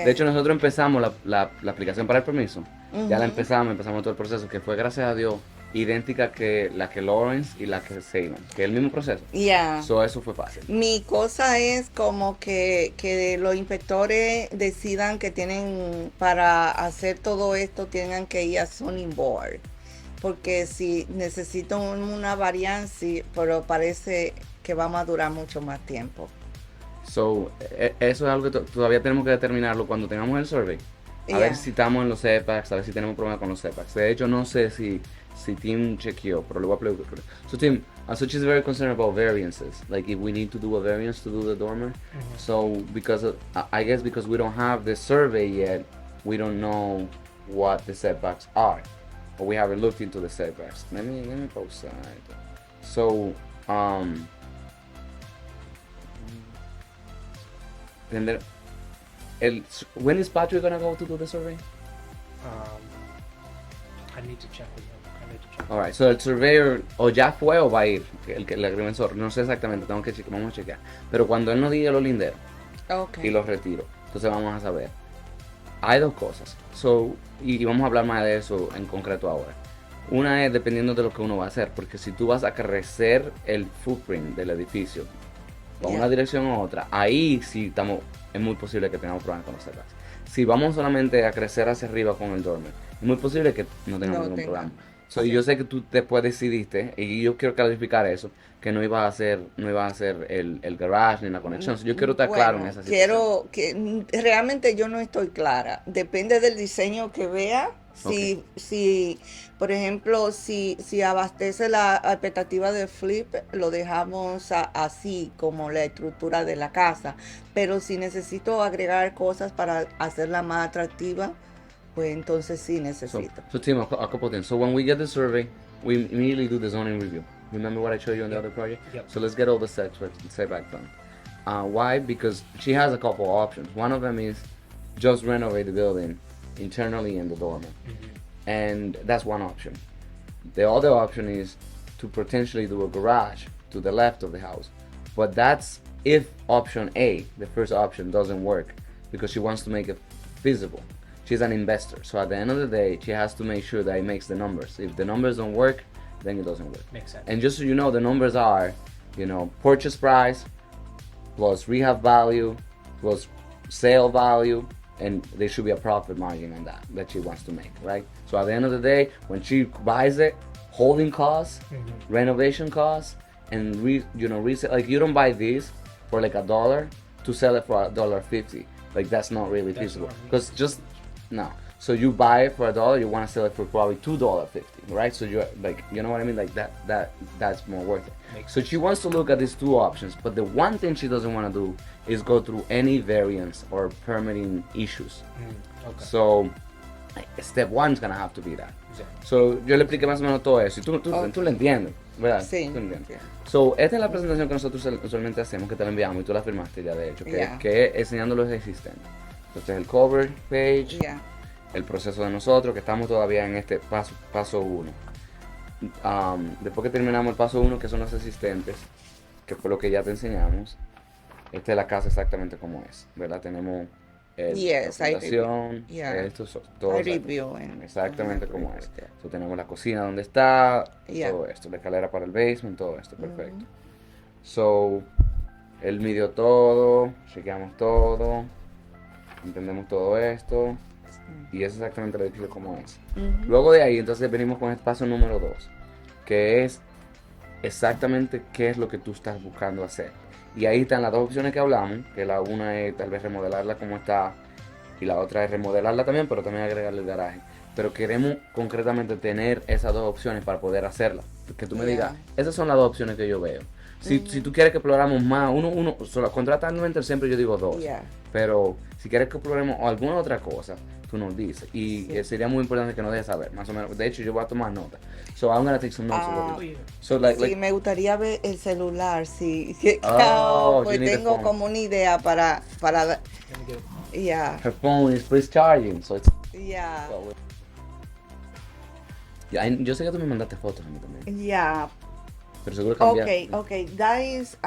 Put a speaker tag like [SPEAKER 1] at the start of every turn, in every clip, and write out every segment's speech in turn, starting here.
[SPEAKER 1] De hecho, nosotros empezamos la aplicación para el permiso. Ya la empezamos todo el proceso, que fue, gracias a Dios, idéntica que la que Lawrence y la que Salem, que es el mismo proceso.
[SPEAKER 2] Ya.
[SPEAKER 1] So, eso fue fácil.
[SPEAKER 2] Mi cosa es como que los inspectores decidan que tienen, para hacer todo esto, tengan que ir a zoning board. Porque si necesito una variance, pero parece que vamos a durar mucho más tiempo.
[SPEAKER 1] So, eso es algo que todavía tenemos que determinarlo cuando tengamos el survey. A ver
[SPEAKER 2] Ya.
[SPEAKER 1] si estamos en los setbacks, a ver si tenemos problemas con los setbacks. De hecho, no sé si Tim chequeó, pero le voy a preguntar. So, Tim, so she's very concerned about variances. Like, if we need to do a variance to do the dormer. So, because I guess because we don't have the survey yet, we don't know what the setbacks are. Or we haven't looked into the setbacks. Let me post that. So, then there, when is Patrick gonna go to do the survey?
[SPEAKER 3] Um, I need to check with him. I need to check.
[SPEAKER 1] Alright, so el surveyor o ya fue o va a ir, el agrimensor, no sé exactamente, tengo que chequear, vamos a chequear. Pero cuando él nos diga los linderos
[SPEAKER 2] Ok.
[SPEAKER 1] y los retiro, entonces vamos a saber. Hay dos cosas, so, y vamos a hablar más de eso en concreto ahora. Una es dependiendo de lo que uno va a hacer, porque si tú vas a crecer el footprint del edificio para una dirección u otra, ahí sí es muy posible que tengamos problemas con los setbacks. Si vamos solamente a crecer hacia arriba con el dormer, es muy posible que no tengamos ningún problema. So, yo sé que tú después decidiste, y yo quiero clarificar eso, que no iba a hacer el garage ni la conexión. So, yo quiero estar claro en esa situación.
[SPEAKER 2] Realmente yo no estoy clara. Depende del diseño que vea. Si, por ejemplo, si abastece la expectativa de flip, lo dejamos así como la estructura de la casa. Pero si necesito agregar cosas para hacerla más atractiva, pues entonces sí necesito.
[SPEAKER 1] So Tim, a couple things. So when we get the survey, we immediately do the zoning review. Remember what I showed you on the other project?
[SPEAKER 3] Yep.
[SPEAKER 1] So let's get all the setback done. Why? Because she has a couple options. One of them is just renovate the building internally in the dormer. And that's one option. The other option is to potentially do a garage to the left of the house. But that's if option A, the first option, doesn't work because she wants to make it feasible. She's an investor, so at the end of the day, she has to make sure that it makes the numbers. If the numbers don't work, then it doesn't work.
[SPEAKER 3] Makes sense.
[SPEAKER 1] And just so you know, the numbers are, purchase price plus rehab value plus sale value, and there should be a profit margin on that she wants to make, right? So at the end of the day, when she buys it, holding costs, renovation costs, and resale. Like, you don't buy this for like $1 to sell it for $1.50. Like, that's not really feasible. Because no. So you buy it for $1, you want to sell it for probably $2.50, right? So you're like, you know what I mean? Like that's more worth it. So she wants to look at these two options, but the one thing she doesn't want to do is go through any variance or permitting issues.
[SPEAKER 3] Okay.
[SPEAKER 1] So step one is gonna have to be that.
[SPEAKER 3] Exactly.
[SPEAKER 1] So yo le expliqué más o menos todo eso y tú lo entiendes, ¿verdad?
[SPEAKER 2] Sí.
[SPEAKER 1] Tú lo entiendes. So esta es la presentación que nosotros usualmente hacemos, que te la enviamos y tú la firmaste ya, de hecho, que es enseñando los existentes. Entonces el cover page, el proceso de nosotros, que estamos todavía en este paso 1. Después que terminamos el paso 1, que son los existentes, que fue lo que ya te enseñamos, esta es la casa exactamente como es, ¿verdad? Tenemos la fundación, esto, todo exactamente como es. So, tenemos la cocina donde está, todo esto, la escalera para el basement, todo esto, perfecto. So, él midió todo, chequeamos todo, entendemos todo esto, y es exactamente el edificio como es. Luego de ahí, entonces venimos con el paso número 2, que es exactamente qué es lo que tú estás buscando hacer. Y ahí están las dos opciones que hablamos, que la una es tal vez remodelarla como está, y la otra es remodelarla también, pero también agregarle el garaje. Pero queremos concretamente tener esas dos opciones para poder hacerla. Que tú me digas, esas son las dos opciones que yo veo. Si tú quieres que exploramos más, solo contratando siempre yo digo 2. Pero si quieres que exploremos alguna otra cosa, tú nos dices. Y sería muy importante que nos dejes saber, más o menos. De hecho, yo voy a tomar nota. So I'm gonna take some notes over here. So
[SPEAKER 2] sí, me gustaría ver el celular, sí. Pues tengo como una idea para
[SPEAKER 1] Her phone is please charging, so it's yo sé que tú me mandaste fotos a mí también. Pero seguro cambiaste.
[SPEAKER 2] Okay, that is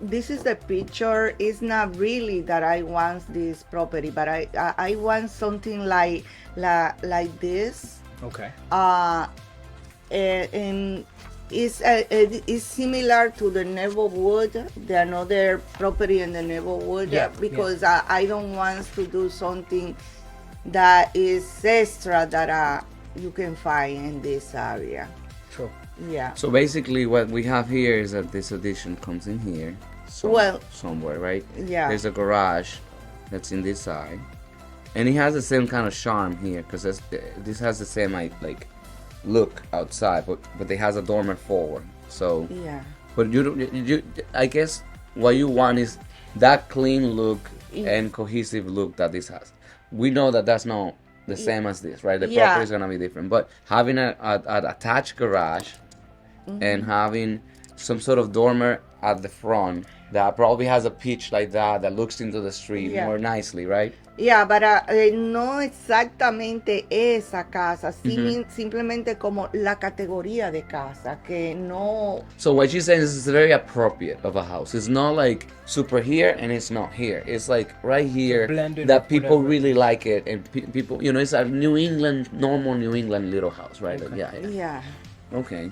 [SPEAKER 2] This is the picture. It's not really that I want this property, but I want something like this.
[SPEAKER 3] Okay.
[SPEAKER 2] And it's similar to the neighborhood, the another property in the neighborhood, because I don't want to do something that is extra that you can find in this area.
[SPEAKER 3] Sure.
[SPEAKER 2] Yeah.
[SPEAKER 1] So basically what we have here is that this addition comes in here somewhere, right?
[SPEAKER 2] Yeah.
[SPEAKER 1] There's a garage that's in this side, and it has the same kind of charm here because this has the same like look outside, but it has a dormer forward. So
[SPEAKER 2] yeah.
[SPEAKER 1] But you I guess what you want is that clean look and cohesive look that this has. We know that that's not the same as this, right? The property is gonna be different, but having an attached garage and having some sort of dormer at the front that probably has a pitch like that looks into the street more nicely, right?
[SPEAKER 2] Yeah, but no exactamente esa casa, simplemente como la categoría de casa, que no...
[SPEAKER 1] So what you're saying is it's very appropriate of a house. It's not like super here and it's not here. It's like right here that people really like it, and people, you know, it's a normal New England little house, right?
[SPEAKER 2] Okay.
[SPEAKER 1] Yeah. Okay.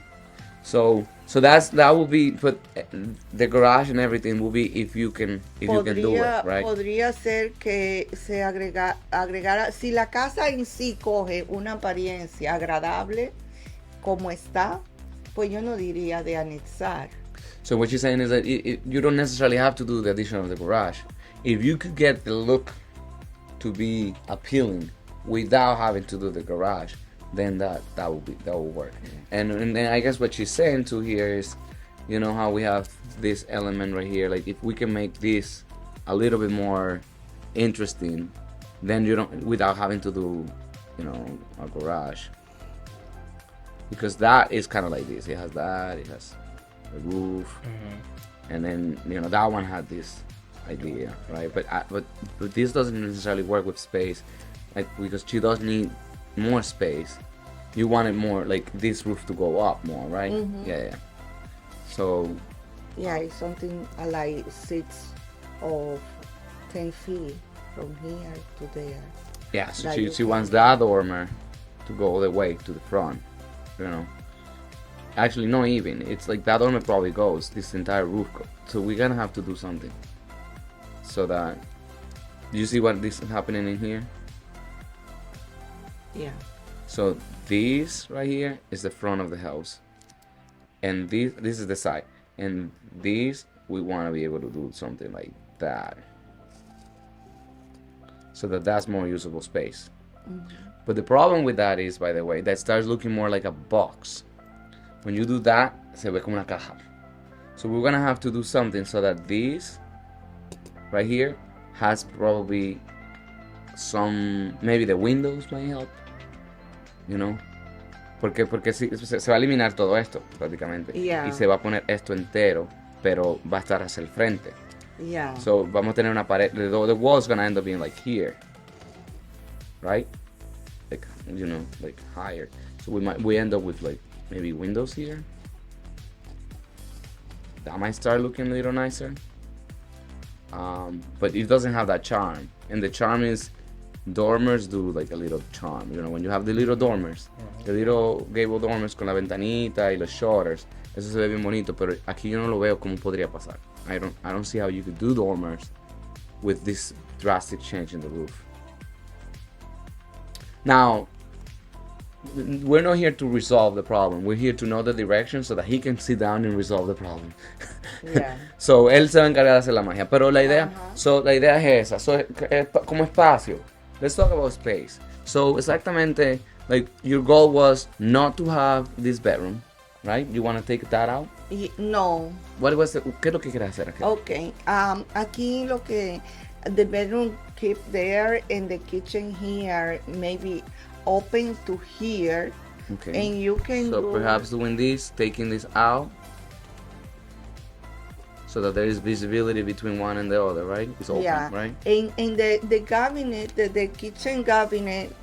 [SPEAKER 1] So that will be, but the garage and everything will be if you can do it, right?
[SPEAKER 2] Podría ser que se agregara, si la casa en sí coge una apariencia agradable como está, pues yo no diría de anexar.
[SPEAKER 1] So what you're saying is that you don't necessarily have to do the addition of the garage. If you could get the look to be appealing without having to do the garage, then that will work. And then I guess what she's saying too here is, you know how we have this element right here, like if we can make this a little bit more interesting, then you don't, without having to do, you know, a garage, because that is kind of like this. It has that, it has the roof, and then, you know, that one had this idea, right? But this doesn't necessarily work with space, like, because she does need more space. You want it more like this roof to go up more, right? Yeah. So
[SPEAKER 2] it's something like 6 or 10 feet from here to there.
[SPEAKER 1] Yeah, so she wants that dormer to go all the way to the front, you know. Actually, not even. It's like that dormer probably goes, this entire roof goes. So we're gonna have to do something so that, you see what this is happening in here?
[SPEAKER 2] Yeah.
[SPEAKER 1] So this right here is the front of the house, and this is the side, and these we want to be able to do something like that, so that's more usable space. But the problem with that is, by the way, that starts looking more like a box. When you do that, se ve como una caja. So we're gonna have to do something so that this right here has probably maybe the windows might help, you know, porque se va a eliminar todo esto prácticamente, y se va a poner esto entero, pero va a estar hacia el frente. So vamos a tener una pared, the wall's gonna end up being like here, right? Like, you know, like higher. So we end up with like maybe windows here. That might start looking a little nicer. But it doesn't have that charm, and the charm is, dormers do like a little charm, you know, when you have the little dormers, the little gable dormers con la ventanita y los shutters, eso se ve bien bonito, pero aquí yo no lo veo como podría pasar. I don't see how you could do dormers with this drastic change in the roof. Now, we're not here to resolve the problem. We're here to know the direction so that he can sit down and resolve the problem. So él se va a encargar de hacer la magia, pero la idea, la idea es esa. So, como espacio, let's talk about space. So exactamente, like, your goal was not to have this bedroom, right? You want to take that out?
[SPEAKER 2] No.
[SPEAKER 1] ¿Qué es lo que quieres hacer aquí?
[SPEAKER 2] Okay. Aquí lo que, the bedroom keep there, and the kitchen here maybe open to here. Okay. And you can
[SPEAKER 1] perhaps doing this, taking this out, so that there is visibility between one and the other, right? It's open, right?
[SPEAKER 2] And the cabinet, the kitchen cabinet,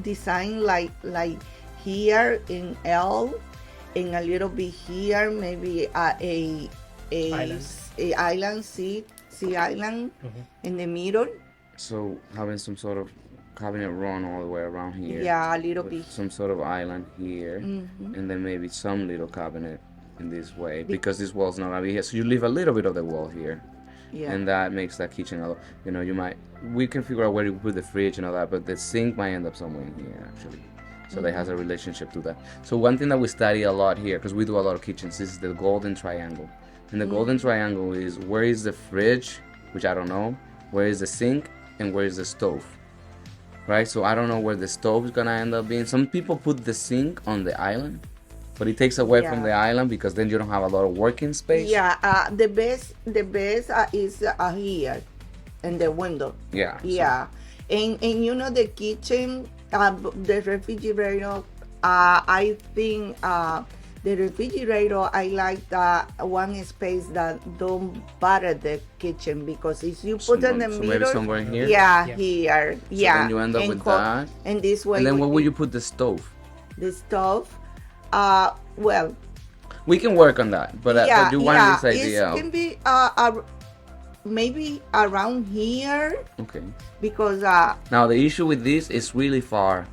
[SPEAKER 2] designed like here in L, and a little bit here, maybe a a island, sea island in the middle.
[SPEAKER 1] So having some sort of cabinet run all the way around here.
[SPEAKER 2] Yeah, a little
[SPEAKER 1] with
[SPEAKER 2] bit.
[SPEAKER 1] some sort of island here, and then maybe some little cabinet in this way because this wall's not gonna be here. So you leave a little bit of the wall here.
[SPEAKER 2] Yeah.
[SPEAKER 1] And that makes that kitchen a lot, we can figure out where to put the fridge and all that, but the sink might end up somewhere in here actually. So that has a relationship to that. So one thing that we study a lot here, because we do a lot of kitchens, is the golden triangle. And the golden triangle is where is the fridge, which I don't know, where is the sink, and where is the stove. Right? So I don't know where the stove is gonna end up being. Some people put the sink on the island, but it takes away from the island because then you don't have a lot of working space.
[SPEAKER 2] Yeah, the best is here in the window.
[SPEAKER 1] Yeah.
[SPEAKER 2] Yeah, and the kitchen, the refrigerator. I think the refrigerator, I like that one space that don't bother the kitchen, because if you put in the middle,
[SPEAKER 1] maybe somewhere in here.
[SPEAKER 2] Here,
[SPEAKER 1] So then you end up with that.
[SPEAKER 2] And this way.
[SPEAKER 1] And then where would you put the stove?
[SPEAKER 2] The stove. Well,
[SPEAKER 1] we can work on that, but you want this idea.
[SPEAKER 2] It can be maybe around here.
[SPEAKER 1] Okay.
[SPEAKER 2] Because
[SPEAKER 1] now the issue with this is really far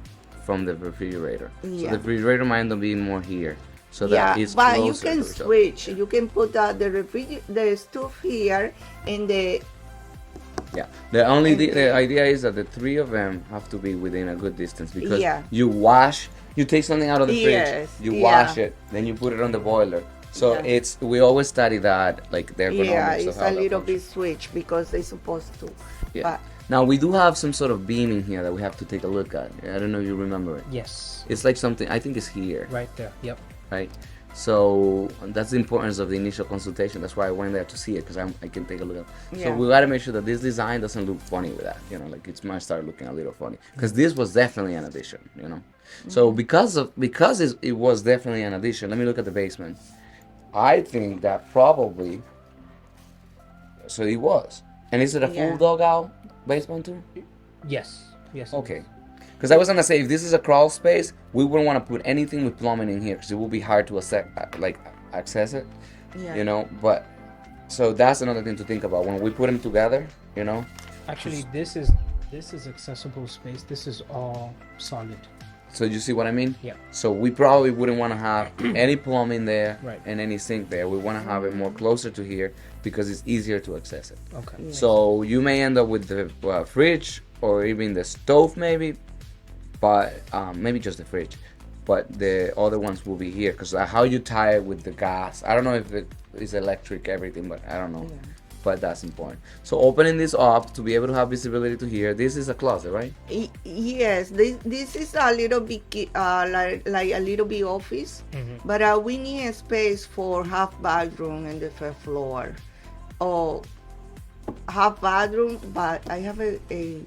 [SPEAKER 1] from the refrigerator. So the refrigerator might end up being more here. So that is
[SPEAKER 2] but
[SPEAKER 1] closer
[SPEAKER 2] you can
[SPEAKER 1] to each other.
[SPEAKER 2] switch. You can put the stove here and the.
[SPEAKER 1] Yeah. The idea is that the three of them have to be within a good distance, because you take something out of the fridge, you wash it, then you put it on the boiler. So we always study that, like the ergonomics.
[SPEAKER 2] Yeah,
[SPEAKER 1] of
[SPEAKER 2] it's
[SPEAKER 1] how
[SPEAKER 2] a little
[SPEAKER 1] that
[SPEAKER 2] bit switch because they're supposed to.
[SPEAKER 1] Yeah.
[SPEAKER 2] But,
[SPEAKER 1] now we do have some sort of beam in here that we have to take a look at. I don't know if you remember it.
[SPEAKER 3] Yes.
[SPEAKER 1] It's like something, I think it's here.
[SPEAKER 3] Right there. Yep.
[SPEAKER 1] Right. So that's the importance of the initial consultation. That's why I went there to see it, because I can take a look at it. So we gotta make sure that this design doesn't look funny with that. Like it might start looking a little funny, because this was definitely an addition. So because it was definitely an addition. Let me look at the basement. I think that probably. So it was. And is it a full dugout basement too?
[SPEAKER 3] Yes. Yes.
[SPEAKER 1] Okay. Because I was gonna say, if this is a crawl space, we wouldn't want to put anything with plumbing in here, because it will be hard to access it.
[SPEAKER 2] Yeah.
[SPEAKER 1] But so that's another thing to think about when we put them together.
[SPEAKER 3] Actually, this is accessible space. This is all solid.
[SPEAKER 1] So you see what I mean?
[SPEAKER 3] Yeah.
[SPEAKER 1] So we probably wouldn't want to have any plumbing there
[SPEAKER 3] Right.
[SPEAKER 1] and any sink there. We want to have it more closer to here because it's easier to access it.
[SPEAKER 3] Okay.
[SPEAKER 2] Yeah.
[SPEAKER 1] So you may end up with the fridge or even the stove maybe, but maybe just the fridge. But the other ones will be here, because how you tie it with the gas. I don't know if it is electric, everything, but I don't know.
[SPEAKER 2] Yeah.
[SPEAKER 1] But that's important. So opening this up to be able to have visibility to here. This is a closet, right?
[SPEAKER 2] Yes, this is a little bit like a little bit office, but we need a space for half bathroom in the first floor. Oh, half bathroom, but I have a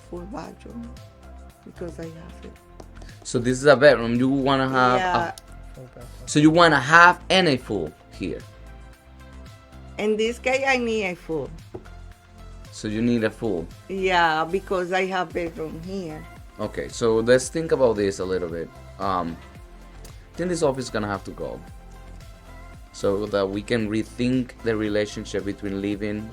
[SPEAKER 2] full bathroom because I have it.
[SPEAKER 1] So this is a bedroom. You want to have so you want a half and a full here.
[SPEAKER 2] In this case, I need a full.
[SPEAKER 1] So you need a full.
[SPEAKER 2] Yeah, because I have bedroom here.
[SPEAKER 1] Okay, so let's think about this a little bit. I think this office is gonna have to go, so that we can rethink the relationship between living,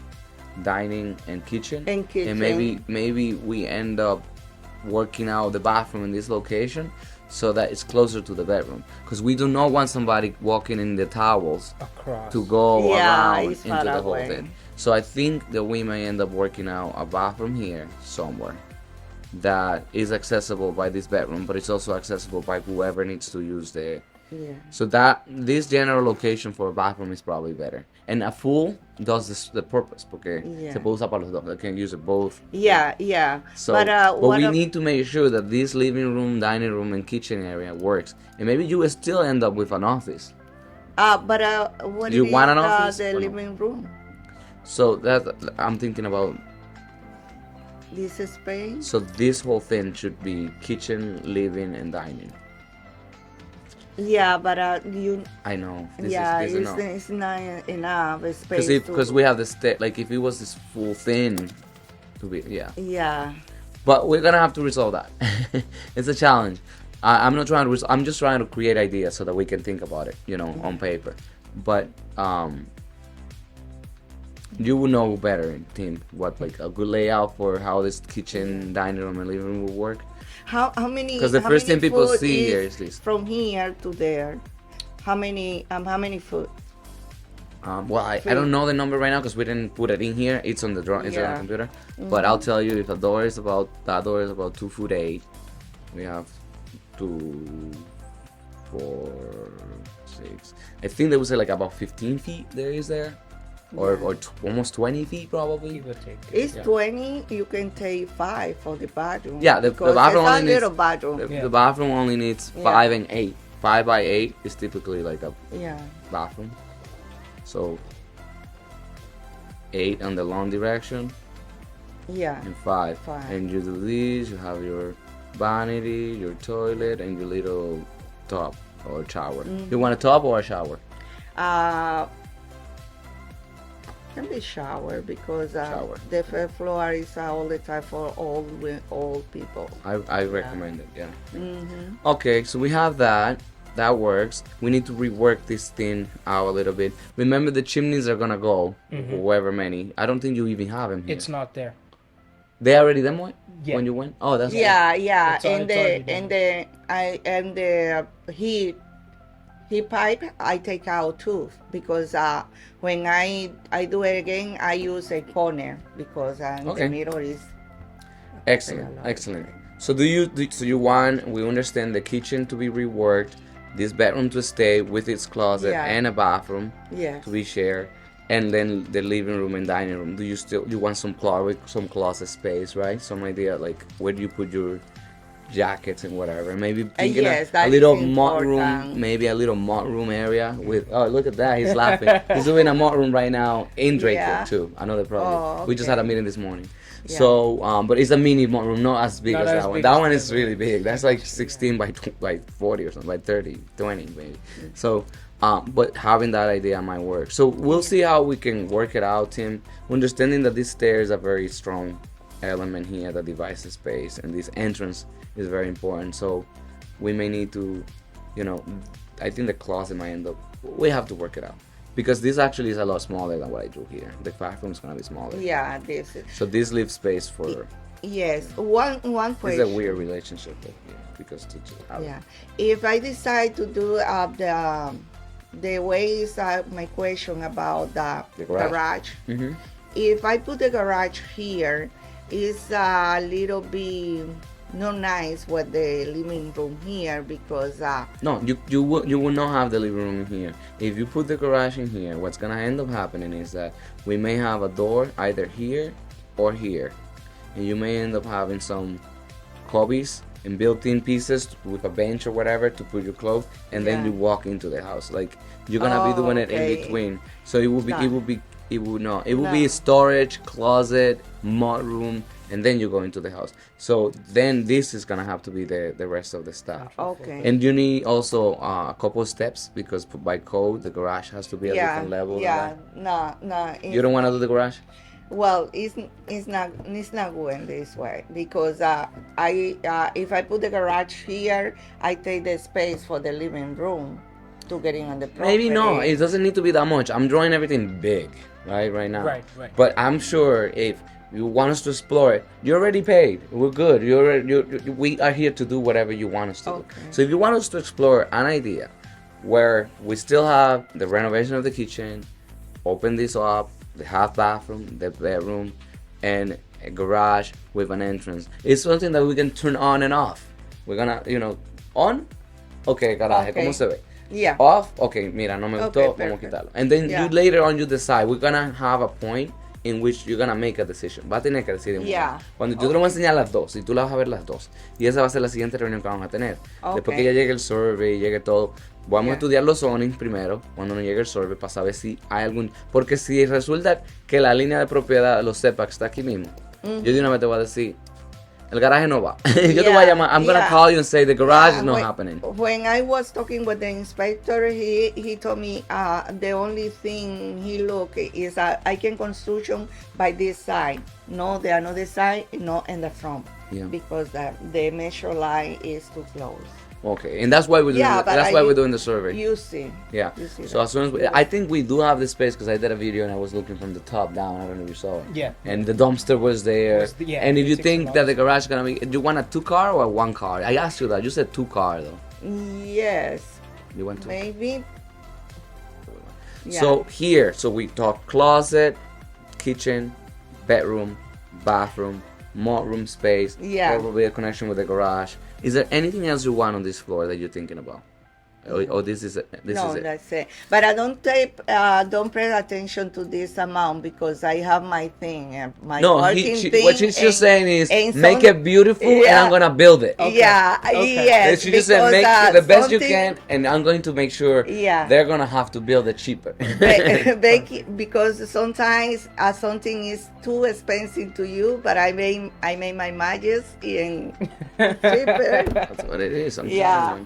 [SPEAKER 1] dining, and kitchen.
[SPEAKER 2] And kitchen.
[SPEAKER 1] And maybe we end up working out the bathroom in this location, so that it's closer to the bedroom, because we do not want somebody walking in the towels
[SPEAKER 3] Across.
[SPEAKER 1] to go around
[SPEAKER 2] it's
[SPEAKER 1] into
[SPEAKER 2] far
[SPEAKER 1] the whole
[SPEAKER 2] away.
[SPEAKER 1] thing. So I think that we may end up working out a bathroom here somewhere that is accessible by this bedroom, but it's also accessible by whoever needs to use the.
[SPEAKER 2] Yeah.
[SPEAKER 1] So that this general location for a bathroom is probably better, and a full does the purpose, porque
[SPEAKER 2] Yeah.
[SPEAKER 1] se puede usar para los dos. They can use it both.
[SPEAKER 2] Yeah.
[SPEAKER 1] So,
[SPEAKER 2] but
[SPEAKER 1] we need to make sure that this living room, dining room, and kitchen area works, and maybe you will still end up with an office.
[SPEAKER 2] What
[SPEAKER 1] You
[SPEAKER 2] is
[SPEAKER 1] want an office
[SPEAKER 2] the
[SPEAKER 1] or no?
[SPEAKER 2] living room?
[SPEAKER 1] So that I'm thinking about.
[SPEAKER 2] This space.
[SPEAKER 1] So this whole thing should be kitchen, living, and dining.
[SPEAKER 2] Yeah, but you.
[SPEAKER 1] I know.
[SPEAKER 2] It's not enough space.
[SPEAKER 1] Because we have the like if it was this full thing, to be
[SPEAKER 2] Yeah.
[SPEAKER 1] But we're gonna have to resolve that. It's a challenge. I'm not trying to. I'm just trying to create ideas so that we can think about it, on paper. But You will know better, Tim, what like a good layout for how this kitchen, dining room, and living room will work.
[SPEAKER 2] How many?
[SPEAKER 1] Because the
[SPEAKER 2] how
[SPEAKER 1] first
[SPEAKER 2] many
[SPEAKER 1] thing people
[SPEAKER 2] foot
[SPEAKER 1] see here is this.
[SPEAKER 2] from here to there. How many foot?
[SPEAKER 1] Well, I don't know the number right now because we didn't put it in here. It's on the it's on the computer. But I'll tell you, if that door is about 2'8". We have 2, 4, 6. I think they would say like about 15 feet there. Or almost 20 feet probably.
[SPEAKER 3] Give or take.
[SPEAKER 2] It's 20. You can take 5 for the bathroom.
[SPEAKER 1] Yeah, the bathroom only needs,
[SPEAKER 2] little bathroom.
[SPEAKER 1] the bathroom only needs 5 and 8. 5 by 8 is typically like a bathroom. So 8 on the long direction.
[SPEAKER 2] Yeah.
[SPEAKER 1] And 5.
[SPEAKER 2] 5.
[SPEAKER 1] And you do this. You have your vanity, your toilet, and your little tub or shower. You want a tub or a shower?
[SPEAKER 2] Can be shower because
[SPEAKER 1] Shower.
[SPEAKER 2] the first floor is all the time for old people.
[SPEAKER 1] I recommend it, yeah. Okay, so we have that. That works. We need to rework this thing out a little bit. Remember, the chimneys are gonna go, however many. I don't think you even have them here.
[SPEAKER 3] It's not there.
[SPEAKER 1] They already them when
[SPEAKER 3] Yeah.
[SPEAKER 1] you went? Oh, that's
[SPEAKER 2] Yeah.
[SPEAKER 3] It's
[SPEAKER 2] And
[SPEAKER 3] already
[SPEAKER 2] the heat pipe I take out too because when I do it again I use a corner because the middle is
[SPEAKER 1] excellent. So we understand the kitchen to be reworked, this bedroom to stay with its closet and a bathroom to be shared, and then the living room and dining room. Do you want some closet space, right? Some idea like where do you put your jackets and whatever, maybe thinking a little mudroom, maybe a little mudroom area with. Oh, look at that! He's laughing. He's doing a mudroom right now in Draco too. Another project. We just had a meeting this morning.
[SPEAKER 2] Yeah.
[SPEAKER 1] So, but it's a mini mudroom, not as big
[SPEAKER 3] Not
[SPEAKER 1] as
[SPEAKER 3] as
[SPEAKER 1] that one.
[SPEAKER 3] big
[SPEAKER 1] That
[SPEAKER 3] as
[SPEAKER 1] one
[SPEAKER 3] that
[SPEAKER 1] is
[SPEAKER 3] one.
[SPEAKER 1] really big. That's like 16 by 40 or something, by 30, 20 maybe. So, but having that idea might work. So we'll see how we can work it out, Tim. Understanding that these stairs are very strong element here that divides the space, and this entrance is very important. So we may need to, I think the closet might end up. We have to work it out because this actually is a lot smaller than what I do here. The bathroom is gonna be smaller.
[SPEAKER 2] Yeah, this is.
[SPEAKER 1] So this leaves space for.
[SPEAKER 2] Yes, one
[SPEAKER 1] It's
[SPEAKER 2] question.
[SPEAKER 1] a weird relationship because
[SPEAKER 2] Yeah, if I decide to do the way is my question about the garage.
[SPEAKER 1] Mm-hmm.
[SPEAKER 2] If I put the garage here, it's a little bit not nice with the living room here because
[SPEAKER 1] No, you will not have the living room here. If you put the garage in here, what's gonna end up happening is that we may have a door either here or here, and you may end up having some cubbies and built-in pieces with a bench or whatever to put your clothes, and then you walk into the house. Like you're gonna be doing it in between, so it will be storage, closet, mudroom, and then you go into the house. So then this is gonna have to be the rest of the stuff.
[SPEAKER 2] Okay.
[SPEAKER 1] And you need also a couple of steps because by code the garage has to be a different level.
[SPEAKER 2] Yeah, no.
[SPEAKER 1] You don't want to do the garage?
[SPEAKER 2] Well, it's not going this way because if I put the garage here, I take the space for the living room to get in on the property.
[SPEAKER 1] Maybe no. It doesn't need to be that much. I'm drawing everything big, right now.
[SPEAKER 3] Right.
[SPEAKER 1] But I'm sure if you want us to explore it, you already paid. We're good. We are here to do whatever you want us to do. So if you want us to explore an idea where we still have the renovation of the kitchen, open this up, the half bathroom, the bedroom, and a garage with an entrance, it's something that we can turn on and off. We're gonna, on, okay, garaje, ¿cómo se ve?
[SPEAKER 2] Yeah.
[SPEAKER 1] Off, okay, mira, no me gustó, vamos a
[SPEAKER 2] perfect.
[SPEAKER 1] quitarlo. And then you later on you decide. We're gonna have a point in which you're gonna make a decision. Va a tener que decidir. Cuando yo te lo voy a enseñar las dos, y tú las vas a ver las dos. Y esa va a ser la siguiente reunión que vamos a tener. Después que ya llegue el survey, llegue todo, vamos a estudiar los zonings primero, cuando nos llegue el survey, para saber si hay algún. Porque si resulta que la línea de propiedad, los setbacks, está aquí mismo, yo de una vez te voy a decir, el garaje no va. Yo te voy a llamar. I'm gonna call you and say the garage is not happening.
[SPEAKER 2] When I was talking with the inspector, he told me the only thing he look is I can construction by this side, no the another side, no in the front, because the measure line is too close.
[SPEAKER 1] Okay, and that's why we're doing we're doing the survey.
[SPEAKER 2] You see.
[SPEAKER 1] Yeah.
[SPEAKER 2] You see
[SPEAKER 1] So as soon as I think we do have the space because I did a video and I was looking from the top down. I don't know if you saw it.
[SPEAKER 3] Yeah.
[SPEAKER 1] And the dumpster was there. And if you think that the garage is gonna be, do you want a 2-car or a 1-car? I asked you that. You said 2-car though.
[SPEAKER 2] Yes.
[SPEAKER 1] You went to.
[SPEAKER 2] Maybe. Yeah.
[SPEAKER 1] So here, so we talk closet, kitchen, bedroom, bathroom, mudroom space.
[SPEAKER 2] Yeah.
[SPEAKER 1] Probably a connection with the garage. Is there anything else you want on this floor that you're thinking about? Or this is it?
[SPEAKER 2] No, that's it. But I don't pay attention to this amount because I have my thing, my working thing.
[SPEAKER 1] What she's just saying is make it beautiful and I'm gonna build it.
[SPEAKER 2] Okay. Yeah, okay. Yes.
[SPEAKER 1] She just said make the best you can and I'm going to make sure they're gonna have to build it cheaper.
[SPEAKER 2] Because sometimes something is too expensive to you, but I made my magic in cheaper.
[SPEAKER 1] That's what it is. I'm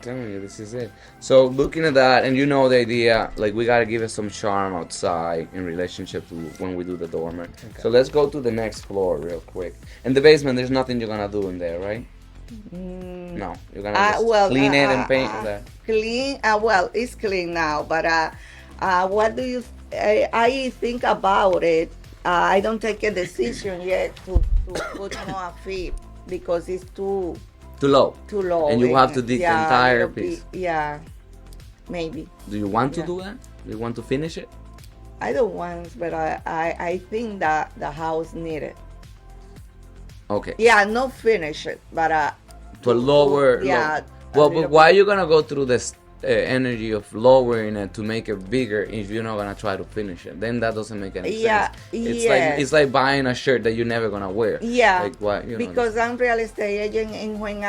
[SPEAKER 1] telling you, this is it. So looking at that, and you know the idea, like we gotta give it some charm outside in relationship to when we do the dormer. Okay. So let's go to the next floor real quick. In the basement, there's nothing you're gonna do in there, right? No, you're gonna just clean it and paint that.
[SPEAKER 2] Clean. Well, it's clean now, but what do you? I think about it. I don't take a decision yet to put more feet because it's too low.
[SPEAKER 1] And you have to dig the entire piece.
[SPEAKER 2] Maybe.
[SPEAKER 1] Do you want to do that? Do you want to finish it?
[SPEAKER 2] I don't want, but I think that the house need it.
[SPEAKER 1] Okay.
[SPEAKER 2] Yeah, not finish it, but
[SPEAKER 1] to lower.
[SPEAKER 2] Yeah.
[SPEAKER 1] Well, but why are you gonna go through this energy of lowering it to make it bigger if you're not gonna try to finish it? Then that doesn't make any sense. It's like buying a shirt that you're never gonna wear.
[SPEAKER 2] Yeah.
[SPEAKER 1] Like why?
[SPEAKER 2] Because I'm real estate agent, and when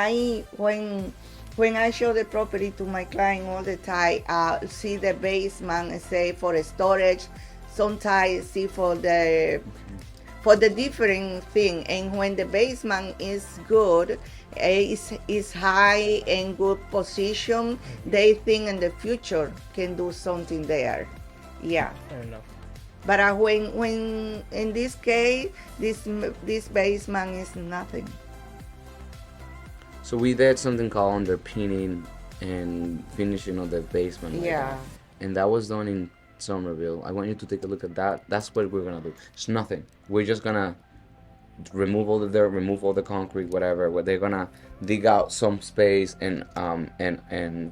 [SPEAKER 2] I show the property to my client all the time, see the basement and say for storage, sometimes see for the different thing. And when the basement is good, is high and good position, they think in the future can do something there. Yeah.
[SPEAKER 3] Fair enough.
[SPEAKER 2] But when in this case, this basement is nothing.
[SPEAKER 1] So we did something called underpinning and finishing of the basement. And that was done in Somerville. I want you to take a look at that. That's what we're gonna do. It's nothing. We're just gonna remove all the dirt, remove all the concrete, whatever. Where they're gonna dig out some space and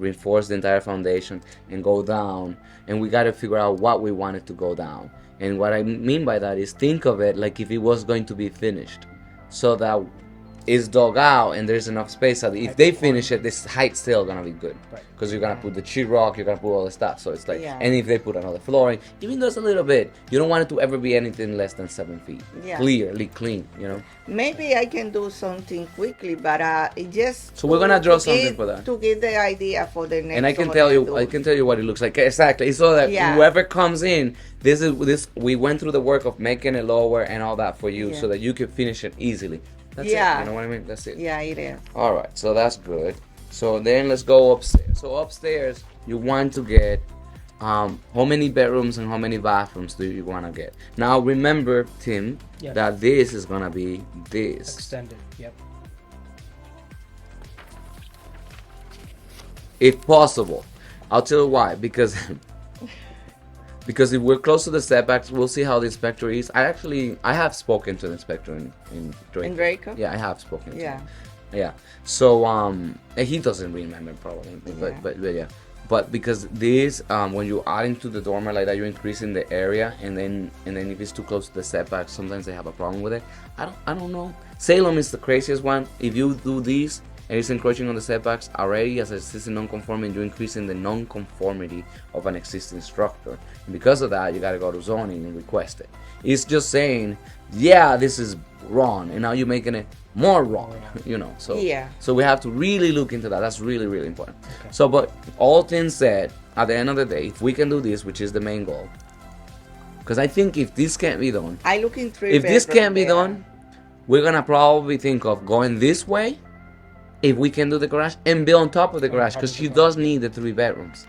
[SPEAKER 1] reinforce the entire foundation and go down. And we gotta figure out what we want it to go down. And what I mean by that is think of it like if it was going to be finished, so that it's dug out and there's enough space that if they finish it, this height's still gonna be good. Because you're gonna put the sheetrock, you're gonna put all the stuff. So it's like, and if they put another flooring, even though it's a little bit, you don't want it to ever be anything less than 7 feet. Clearly clean, you know.
[SPEAKER 2] Maybe I can do something quickly, but it just.
[SPEAKER 1] So we're gonna draw something for that.
[SPEAKER 2] To get the idea for the next.
[SPEAKER 1] And I can tell you what it looks like exactly, so that whoever comes in, this we went through the work of making it lower and all that for you, so that you can finish it easily. That's it, you know what I mean? That's it.
[SPEAKER 2] Yeah, it is.
[SPEAKER 1] Alright, so that's good. So then let's go upstairs. So upstairs, you want to get how many bedrooms and how many bathrooms do you want to get? Now remember, Tim, that this is going to be this.
[SPEAKER 3] Extended, yep.
[SPEAKER 1] If possible. I'll tell you why. Because if we're close to the setbacks, we'll see how the inspector is. I have spoken to the inspector in Draco.
[SPEAKER 2] In Draco?
[SPEAKER 1] Yeah, I have spoken to him. Yeah. So he doesn't remember probably, but yeah. But because this when you add into the dormer like that, you're increasing the area, and then if it's too close to the setbacks, sometimes they have a problem with it. I don't know. Salem is the craziest one. If you do this and it's encroaching on the setbacks already as an existing non-conforming, you're increasing the non-conformity of an existing structure. And because of that, you gotta go to zoning and request it. It's just saying, yeah, this is wrong, and now you're making it more wrong, you know. So so we have to really look into that. That's really, really important. Okay. So, but all things said, at the end of the day, if we can do this, which is the main goal, because I think if this can't be done, if this can't be done, we're gonna probably think of going this way. If we can do the garage and build on top of the garage, because she does need the 3 bedrooms.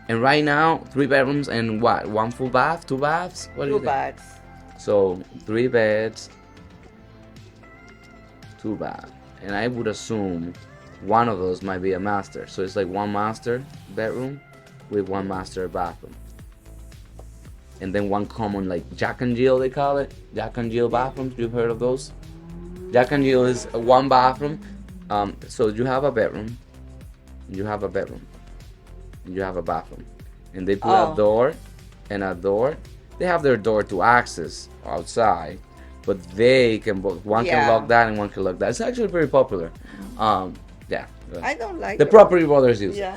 [SPEAKER 1] And right now, 3 bedrooms and what? 1 full bath? 2 baths? What do you think?
[SPEAKER 2] 2 baths.
[SPEAKER 1] So 3 beds, 2 baths. And I would assume one of those might be a master. So it's like one master bedroom with one master bathroom. And then one common, like Jack and Jill, they call it. Jack and Jill bathrooms. You've heard of those? Jack and Jill is one bathroom. So you have a bedroom, you have a bedroom, and you have a bathroom. And they put a door and a door. They have their door to access outside, but they can both, one can lock that and one can lock that. It's actually very popular. Yeah.
[SPEAKER 2] I don't like
[SPEAKER 1] the property brothers use it.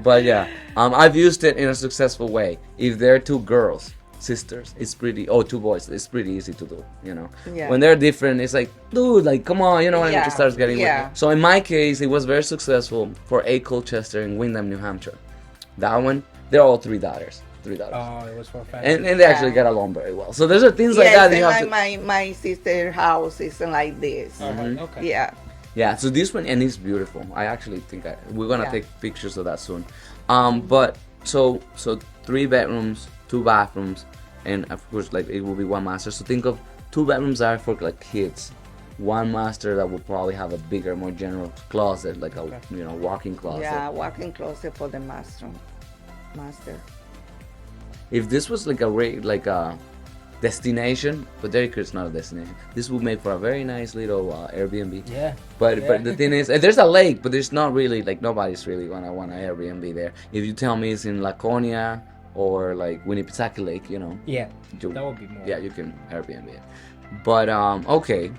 [SPEAKER 1] But yeah, I've used it in a successful way. If they're two girls, sisters, it's pretty. Oh, two boys, it's pretty easy to do. You know, when they're different, it's like, dude, like, come on, you know, when it starts getting weird. So in my case, it was very successful for A. Colchester in Windham, New Hampshire. That one, they're all $3.
[SPEAKER 3] Oh, it was for family.
[SPEAKER 1] And they actually get along very well. So there's things like that. You have
[SPEAKER 2] my sister's house isn't like this.
[SPEAKER 3] Okay.
[SPEAKER 1] Yeah, so this one, and it's beautiful. I actually think we're gonna take pictures of that soon. But so 3 bedrooms, 2 bathrooms, and of course, like, it will be one master. So think of 2 bedrooms are for like kids. One master that will probably have a bigger, more general closet, like a walk-in closet.
[SPEAKER 2] Yeah, walk-in closet for the master.
[SPEAKER 1] If this was like a destination, but it's not a destination. This would make for a very nice little Airbnb.
[SPEAKER 3] Yeah.
[SPEAKER 1] But the thing is, there's a lake, but there's not really, like, nobody's really gonna want an Airbnb there. If you tell me it's in Laconia or like Winnipesaukee Lake, you know.
[SPEAKER 3] Yeah. That would be more.
[SPEAKER 1] Yeah, you can Airbnb it. But okay.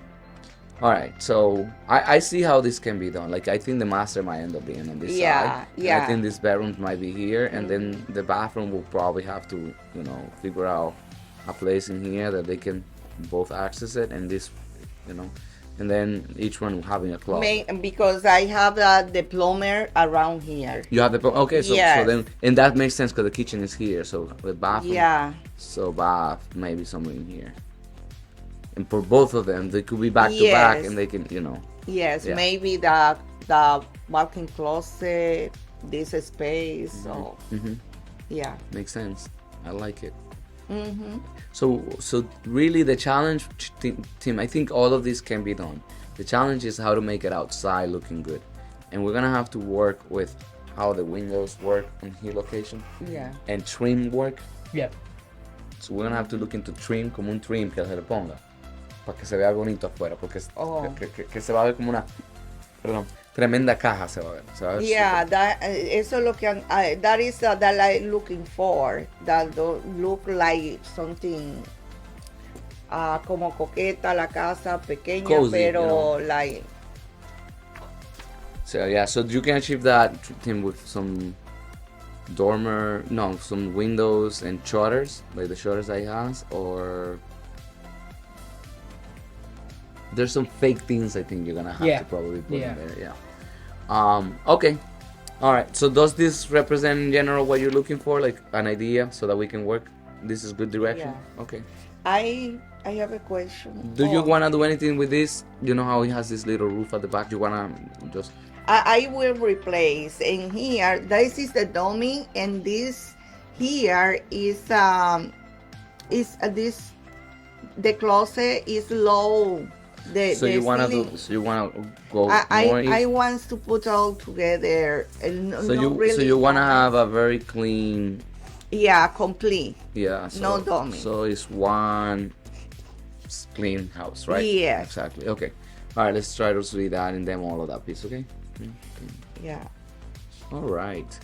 [SPEAKER 1] All right, so I see how this can be done. Like, I think the master might end up being on this side. Yeah. I think this bedroom might be here, and then the bathroom will probably have to, figure out a place in here that they can both access it, and this, and then each one having a closet.
[SPEAKER 2] Because I have the plumber around here.
[SPEAKER 1] You have the plumber? Okay, so then, and that makes sense because the kitchen is here, so the bathroom.
[SPEAKER 2] Yeah.
[SPEAKER 1] So bath, maybe somewhere in here. And for both of them, they could be back to back, and they can,
[SPEAKER 2] Yes, maybe the walk-in closet, this space. So, yeah.
[SPEAKER 1] Makes sense. I like it. So really the challenge, Tim, I think all of this can be done. The challenge is how to make it outside looking good. And we're going to have to work with how the windows work in here location.
[SPEAKER 2] Yeah.
[SPEAKER 1] And trim work.
[SPEAKER 3] Yeah.
[SPEAKER 1] So we're going to have to look into trim, como un trim que se le ponga. Para que se vea bonito afuera, porque que se va a ver como una, tremenda caja se va a ver.
[SPEAKER 2] Yeah, eso es lo que that is that I'm looking for. That look like something como coqueta la casa, pequeña,
[SPEAKER 1] cozy,
[SPEAKER 2] pero like.
[SPEAKER 1] So yeah, so you can achieve that, Tim, with some some windows and shutters, like the shutters that he has, or there's some fake things I think you're gonna have to probably put in there. Yeah. Okay. All right. So does this represent in general what you're looking for, like an idea, so that we can work? This is good direction.
[SPEAKER 2] Yeah.
[SPEAKER 1] Okay.
[SPEAKER 2] I have a question.
[SPEAKER 1] Do you wanna do anything with this? You know how he has this little roof at the back. You wanna just?
[SPEAKER 2] I will replace. And here, this is the dummy, and this here is this. The closet is low.
[SPEAKER 1] So you wanna go more?
[SPEAKER 2] I want to put all together.
[SPEAKER 1] So you wanna have a very clean.
[SPEAKER 2] Yeah, complete.
[SPEAKER 1] Yeah. So,
[SPEAKER 2] no dummy.
[SPEAKER 1] So it's one clean house, right?
[SPEAKER 2] Yes.
[SPEAKER 1] Exactly. Okay. All right. Let's try to see that and then all of that piece. Okay.
[SPEAKER 2] Yeah.
[SPEAKER 1] All right.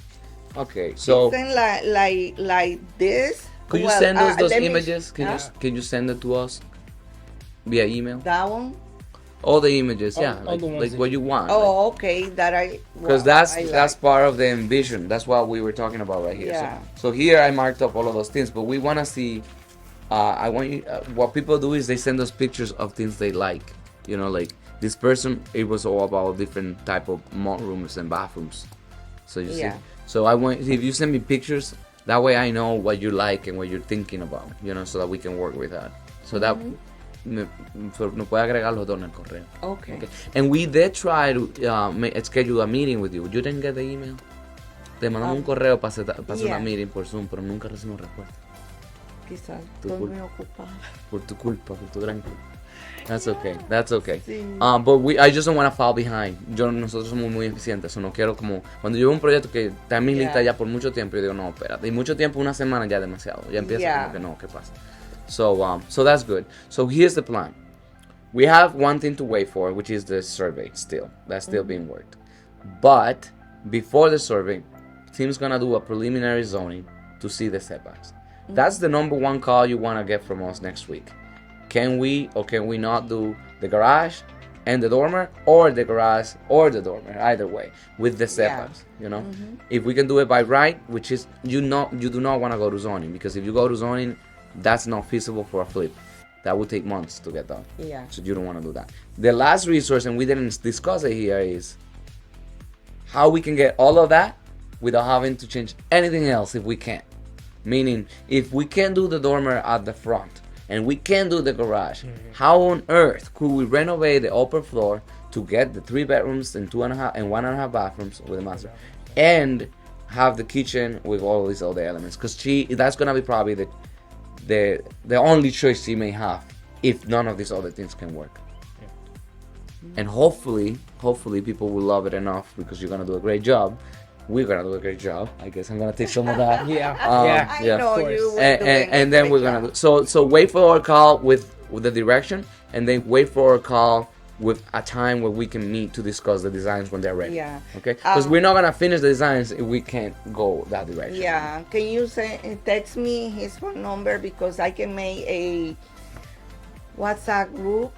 [SPEAKER 1] Okay. So.
[SPEAKER 2] Then like this.
[SPEAKER 1] Could you send us those images? Can you send it to us via email?
[SPEAKER 2] That one?
[SPEAKER 1] All the images,
[SPEAKER 3] all
[SPEAKER 1] like what you want.
[SPEAKER 2] Oh, okay.
[SPEAKER 1] Because that's part of the envision. That's what we were talking about right here.
[SPEAKER 2] Yeah.
[SPEAKER 1] So here I marked up all of those things, but we want to see. I want you. What people do is they send us pictures of things they like. Like this person, it was all about different type of mudrooms and bathrooms. So you see. So I want, if you send me pictures, that way I know what you like and what you're thinking about. So that we can work with that. So that. No puede agregar los dos en el correo.
[SPEAKER 2] Okay.
[SPEAKER 1] And we did try to schedule a meeting with you. You didn't get the email. Te mandamos un correo para hacer una meeting por Zoom, pero nunca recibimos respuesta.
[SPEAKER 2] Quizás estoy muy ocupada.
[SPEAKER 1] Por tu culpa, por tu gran culpa. That's okay. That's okay.
[SPEAKER 2] Sí.
[SPEAKER 1] But I just don't want to fall behind. Nosotros somos muy eficientes. So no quiero como... Cuando yo veo un proyecto que está en mi lista ya por mucho tiempo, yo digo, no, espérate. Y mucho tiempo, una semana ya es demasiado. Ya empieza como que no, ¿qué pasa? So that's good. So here's the plan. We have one thing to wait for, which is the survey still. That's still being worked. But before the survey, team's gonna do a preliminary zoning to see the setbacks. That's the number one call you wanna get from us next week. Can we or can we not do the garage and the dormer, or the garage or the dormer, either way, with the setbacks? You know, if we can do it by right, which is you do not want to go to zoning, because if you go to zoning, that's not feasible for a flip. That would take months to get done.
[SPEAKER 2] Yeah.
[SPEAKER 1] So you don't want to do that. The last resource, and we didn't discuss it here, is how we can get all of that without having to change anything else if we can. Meaning, if we can do the dormer at the front and we can do the garage, how on earth could we renovate the upper floor to get the 3 bedrooms and 2.5 and 1.5 bathrooms with a master, and have the kitchen with all these other elements? Because that's gonna be probably the only choice she may have if none of these other things can work. And hopefully people will love it enough, because you're gonna do a great job. We're gonna do a great job. I guess I'm gonna take some of that.
[SPEAKER 2] I know you.
[SPEAKER 1] And then we're gonna do, so wait for our call with the direction, and then wait for our call with a time where we can meet to discuss the designs when they're ready.
[SPEAKER 2] Yeah.
[SPEAKER 1] Okay. Because we're not gonna finish the designs if we can't go that direction.
[SPEAKER 2] Yeah. Can you text me his phone number, because I can make a WhatsApp group.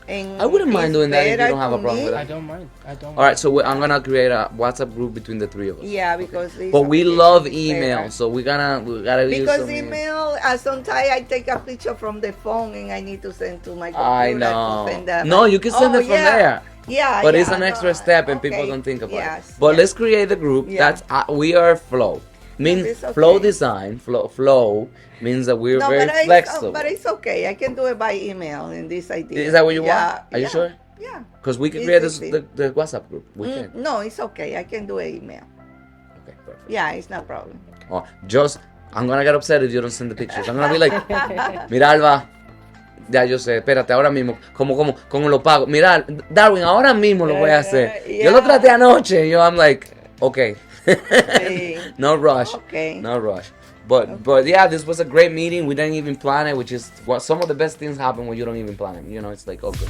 [SPEAKER 2] And
[SPEAKER 1] I wouldn't mind doing that if you don't have a problem with
[SPEAKER 3] I
[SPEAKER 1] that.
[SPEAKER 3] don't mind.
[SPEAKER 1] All right, so I'm gonna create a WhatsApp group between the 3 of us.
[SPEAKER 2] Yeah, because
[SPEAKER 1] But we love email, so we gotta use
[SPEAKER 2] because
[SPEAKER 1] some
[SPEAKER 2] email. Sometimes I take a picture from the phone and I need to send to my computer.
[SPEAKER 1] I
[SPEAKER 2] To
[SPEAKER 1] know.
[SPEAKER 2] send them.
[SPEAKER 1] No, you can send it from there.
[SPEAKER 2] Yeah,
[SPEAKER 1] But
[SPEAKER 2] yeah,
[SPEAKER 1] it's an extra step, and people don't think about
[SPEAKER 2] Yes,
[SPEAKER 1] it. But
[SPEAKER 2] yes.
[SPEAKER 1] let's create the group.
[SPEAKER 2] Yeah.
[SPEAKER 1] That's we are flow. Means
[SPEAKER 2] Yes, it's
[SPEAKER 1] flow
[SPEAKER 2] okay.
[SPEAKER 1] design. Flow means that we're
[SPEAKER 2] No,
[SPEAKER 1] very
[SPEAKER 2] but
[SPEAKER 1] flexible.
[SPEAKER 2] but it's okay. I can do it by email in this idea.
[SPEAKER 1] Is that what you
[SPEAKER 2] Yeah,
[SPEAKER 1] want? Are you
[SPEAKER 2] yeah,
[SPEAKER 1] sure?
[SPEAKER 2] Yeah.
[SPEAKER 1] Because we can
[SPEAKER 2] It's
[SPEAKER 1] create
[SPEAKER 2] easy.
[SPEAKER 1] the WhatsApp group. We can.
[SPEAKER 2] No, it's okay. I can do an email.
[SPEAKER 1] Okay, perfect.
[SPEAKER 2] Yeah, it's no problem.
[SPEAKER 1] Oh, I'm gonna get upset if you don't send the pictures. I'm gonna be like, mira, Alba, ya yo sé, espérate, ahora mismo, como lo pago. Mira, Darwin, ahora mismo lo voy a hacer. Yo lo traté anoche. I'm like, okay. No rush.
[SPEAKER 2] Okay.
[SPEAKER 1] No rush. But yeah, this was a great meeting. We didn't even plan it, which is what some of the best things happen when you don't even plan it. You know, it's like, oh good.